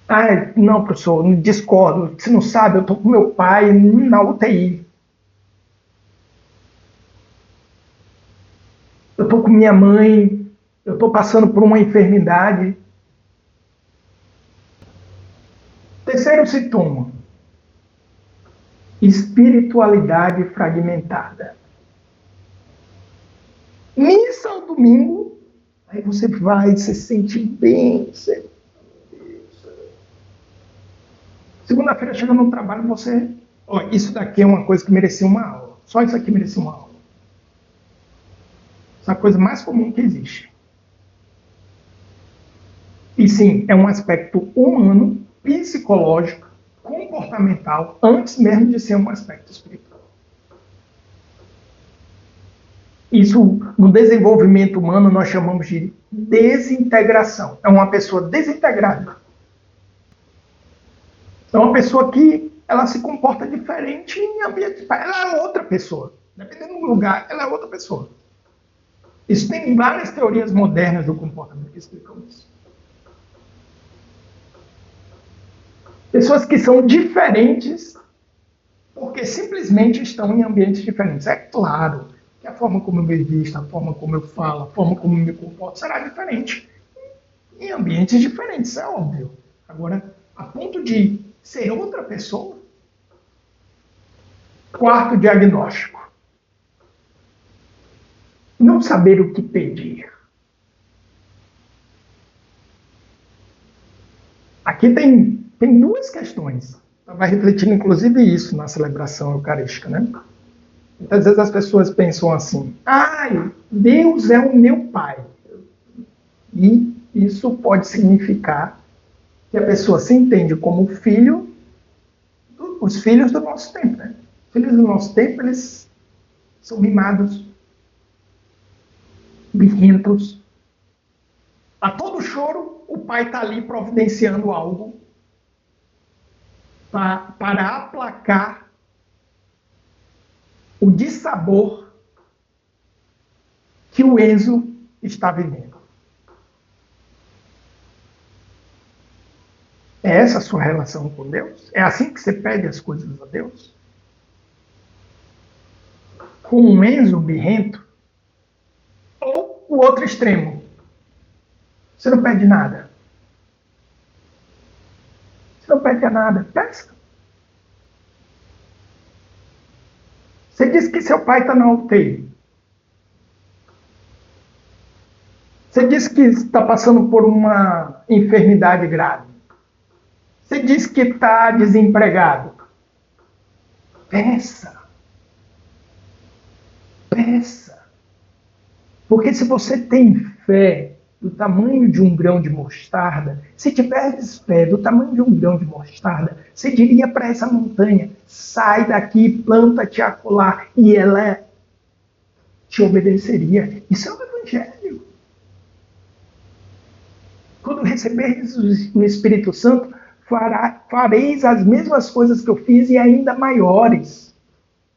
Ah, não, professor, discordo. Você não sabe, eu estou com meu pai na UTI. Eu estou com minha mãe. Eu estou passando por uma enfermidade. Terceiro sintoma: espiritualidade fragmentada. Missa ao domingo, aí você vai, se sente bem. Segunda-feira chega no trabalho, você. Ó, isso daqui é uma coisa que merecia uma aula. Só isso aqui merecia uma aula. Essa é a coisa mais comum que existe. E sim, é um aspecto humano, psicológico, comportamental, antes mesmo de ser um aspecto espiritual. Isso, no desenvolvimento humano, nós chamamos de desintegração. É uma pessoa desintegrada. É uma pessoa que ela se comporta diferente em ambiente. Ela é outra pessoa. Dependendo do lugar, ela é outra pessoa. Isso tem várias teorias modernas do comportamento que explicam isso. Pessoas que são diferentes porque simplesmente estão em ambientes diferentes. É claro que a forma como eu me visto, a forma como eu falo, a forma como eu me comporto será diferente em ambientes diferentes, é óbvio. Agora, a ponto de ser outra pessoa. Quarto diagnóstico: não saber o que pedir. Aqui tem duas questões. Vai refletindo, inclusive, isso na celebração eucarística, né? Muitas vezes as pessoas pensam assim: ai, Deus é o meu pai. E isso pode significar que a pessoa se entende como filho, os filhos do nosso tempo, né? Os filhos do nosso tempo, eles são mimados, birrentos. A todo choro, o pai está ali providenciando algo para aplacar o dissabor que o Enzo está vivendo. É essa a sua relação com Deus? É assim que você pede as coisas a Deus? Com um Enzo birrento? Ou o outro extremo? Você não pede nada. Você não pede nada. Peça. Você disse que seu pai está na UTI. Você disse que está passando por uma enfermidade grave. Você disse que está desempregado. Peça. Peça. Porque se você tem fé do tamanho de um grão de mostarda, se tiveres fé do tamanho de um grão de mostarda, você diria para essa montanha: sai daqui, planta-te acolá, e ela te obedeceria. Isso é o Evangelho. Quando receberes o Espírito Santo, fareis as mesmas coisas que eu fiz e ainda maiores.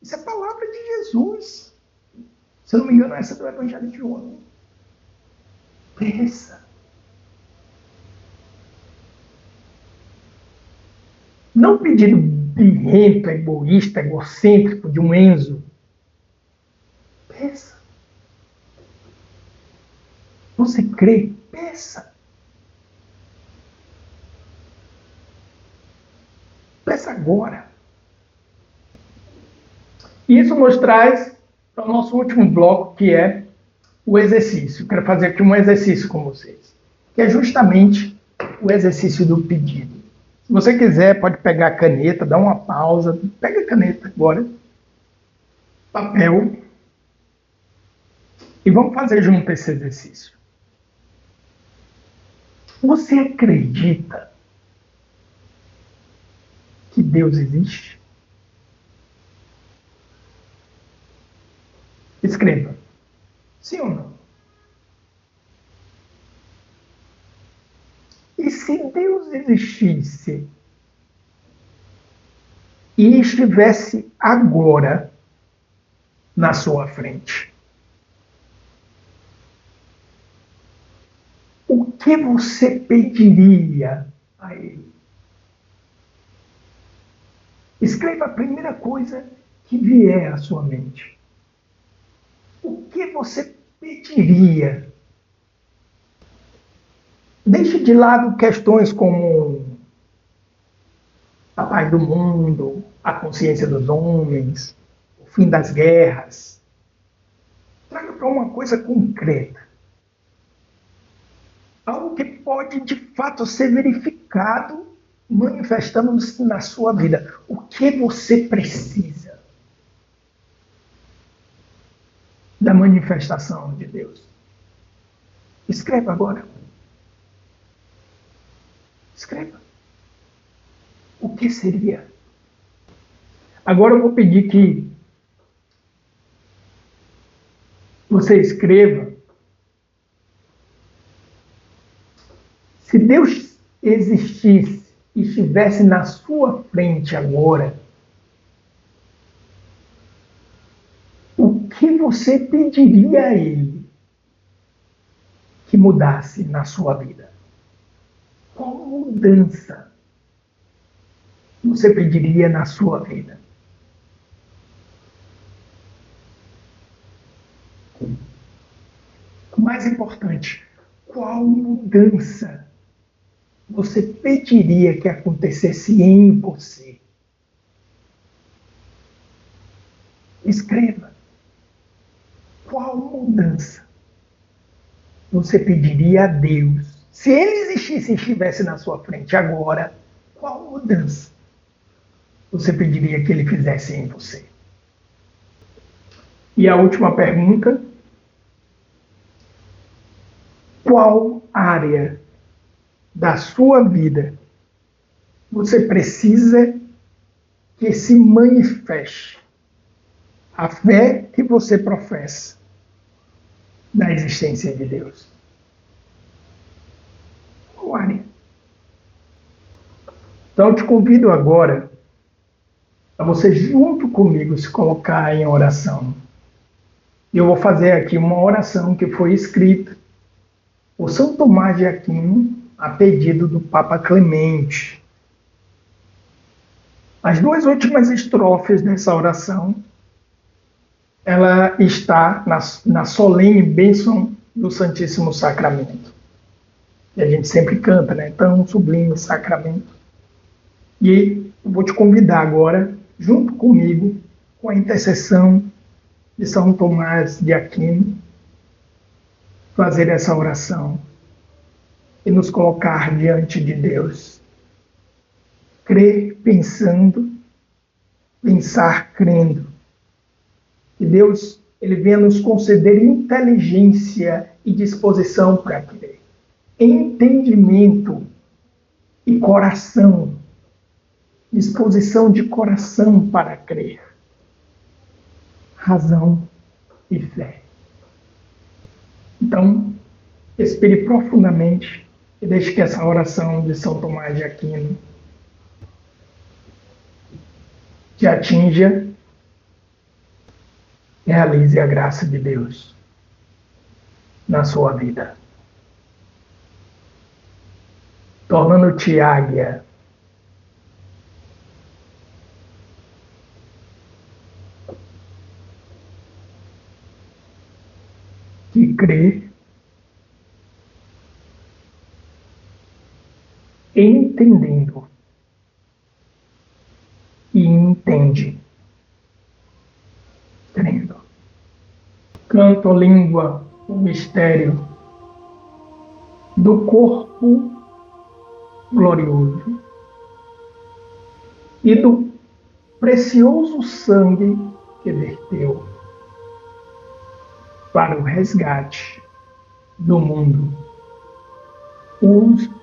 Isso é a palavra de Jesus. Se eu não me engano, essa é do Evangelho de João. Pensa. Não pedido birrento, egoísta, egocêntrico de um Enzo. Peça. Você crê? Peça. Peça agora. Isso nos traz para o nosso último bloco, que é o exercício. Quero fazer aqui um exercício com vocês, que é justamente o exercício do pedido. Se você quiser, pode pegar a caneta, dar uma pausa, pega a caneta agora, papel, e vamos fazer junto esse exercício. Você acredita que Deus existe? Escreva. Sim ou não? E se Deus existisse e estivesse agora na sua frente, o que você pediria a Ele? Escreva a primeira coisa que vier à sua mente. O que você pediria? Deixe de lado questões como a paz do mundo, a consciência dos homens, o fim das guerras. Traga para uma coisa concreta. Algo que pode de fato ser verificado, manifestando-se na sua vida. O que você precisa da manifestação de Deus? Escreva agora. Escreva. O que seria? Agora eu vou pedir que você escreva. Se Deus existisse e estivesse na sua frente agora, o que você pediria a Ele que mudasse na sua vida? Qual mudança você pediria na sua vida? O mais importante, qual mudança você pediria que acontecesse em você? Escreva. Qual mudança você pediria a Deus? Se Ele existisse e estivesse na sua frente agora, qual mudança você pediria que Ele fizesse em você? E a última pergunta: qual área da sua vida você precisa que se manifeste a fé que você professa na existência de Deus? Qual área? Então eu te convido agora a você junto comigo se colocar em oração. E eu vou fazer aqui uma oração que foi escrita por São Tomás de Aquino a pedido do Papa Clemente. As duas últimas estrofes dessa oração, ela está na solene bênção do Santíssimo Sacramento. E a gente sempre canta, né? Tão sublime sacramento. E eu vou te convidar agora, junto comigo, com a intercessão de São Tomás de Aquino, fazer essa oração e nos colocar diante de Deus. Crer pensando, pensar crendo. Que Deus ele venha nos conceder inteligência e disposição para crer. Entendimento e coração. Disposição de coração para crer. Razão e fé. Então, respire profundamente e deixe que essa oração de São Tomás de Aquino te atinja, realize a graça de Deus na sua vida, tornando-te águia que crê, entendendo e entende, crendo. Canto, língua, o mistério do corpo glorioso e do precioso sangue que verteu para o resgate do mundo.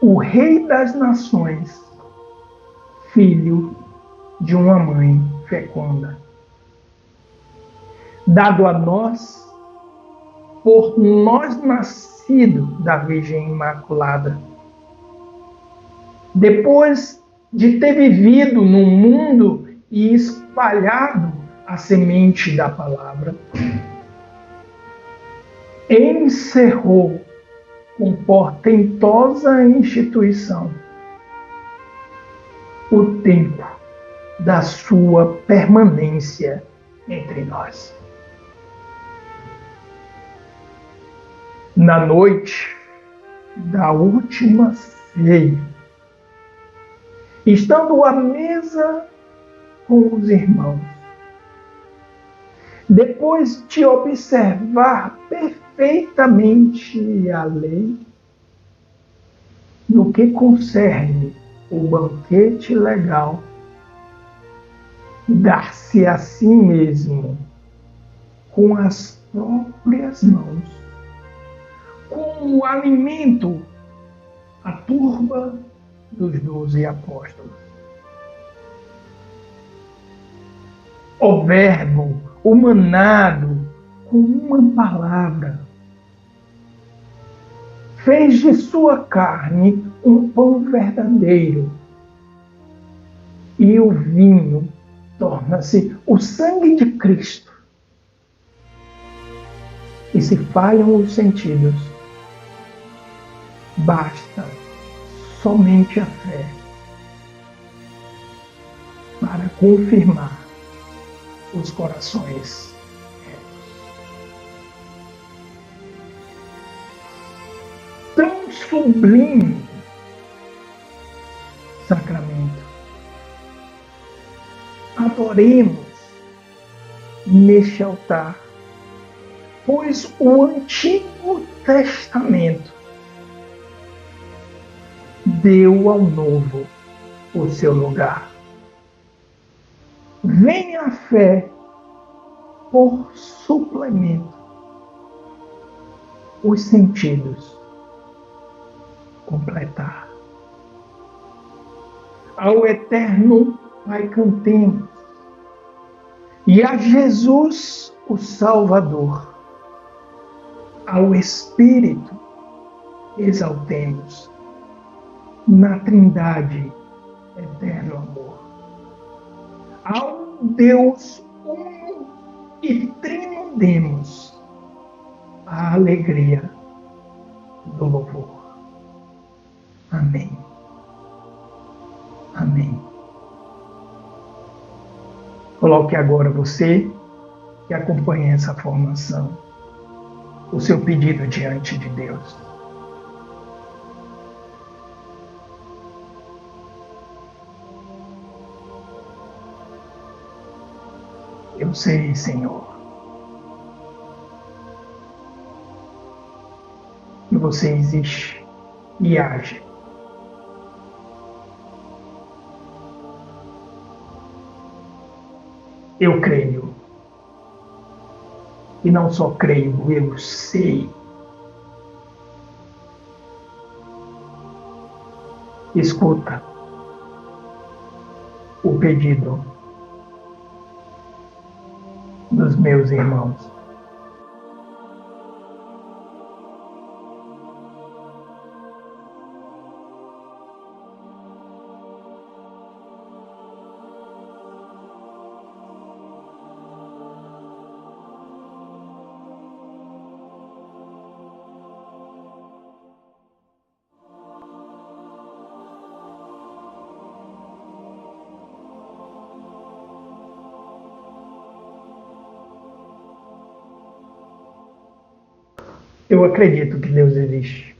O Rei das Nações, filho de uma mãe fecunda, dado a nós, por nós nascido da Virgem Imaculada, Depois de ter vivido no mundo e espalhado a semente da palavra, encerrou com portentosa instituição o tempo da sua permanência entre nós. Na noite da última ceia, estando à mesa com os irmãos, depois de observar perfeitamente a lei, no que concerne o banquete legal, dar-se a si mesmo com as próprias mãos, como alimento à turba dos 12 apóstolos. O Verbo humanado com uma palavra fez de sua carne um pão verdadeiro, e o vinho torna-se o sangue de Cristo. E se falham os sentidos, basta somente a fé para confirmar os corações retos. Tão sublime sacramento. Adoremos neste altar, pois o Antigo Testamento deu ao Novo o seu lugar. Venha a fé por suplemento, os sentidos completar. Ao Eterno Pai cantemos, e a Jesus o Salvador, ao Espírito exaltemos, na Trindade eterno amor. Ao Deus uno e trino demos a alegria do louvor. Amém. Amém. Coloque agora você que acompanha essa formação, o seu pedido diante de Deus. Eu sei, Senhor, que você existe e age. Eu creio. E não só creio, eu sei. Escuta o pedido dos meus irmãos. Eu acredito que Deus existe.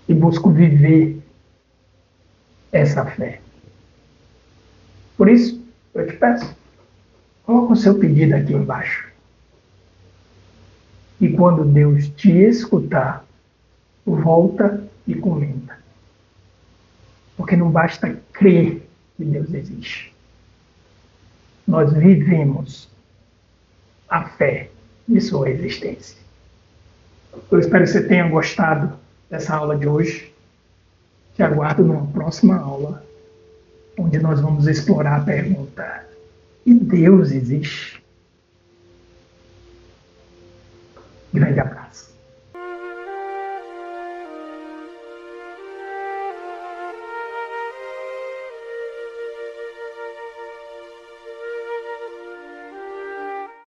E busco viver essa fé. Por isso, eu te peço, coloca o seu pedido aqui embaixo. E quando Deus te escutar, volta e comenta. Porque não basta crer que Deus existe. Nós vivemos a fé de sua existência. Eu espero que você tenha gostado dessa aula de hoje. Te aguardo numa próxima aula, onde nós vamos explorar a pergunta: e Deus existe? Grande abraço.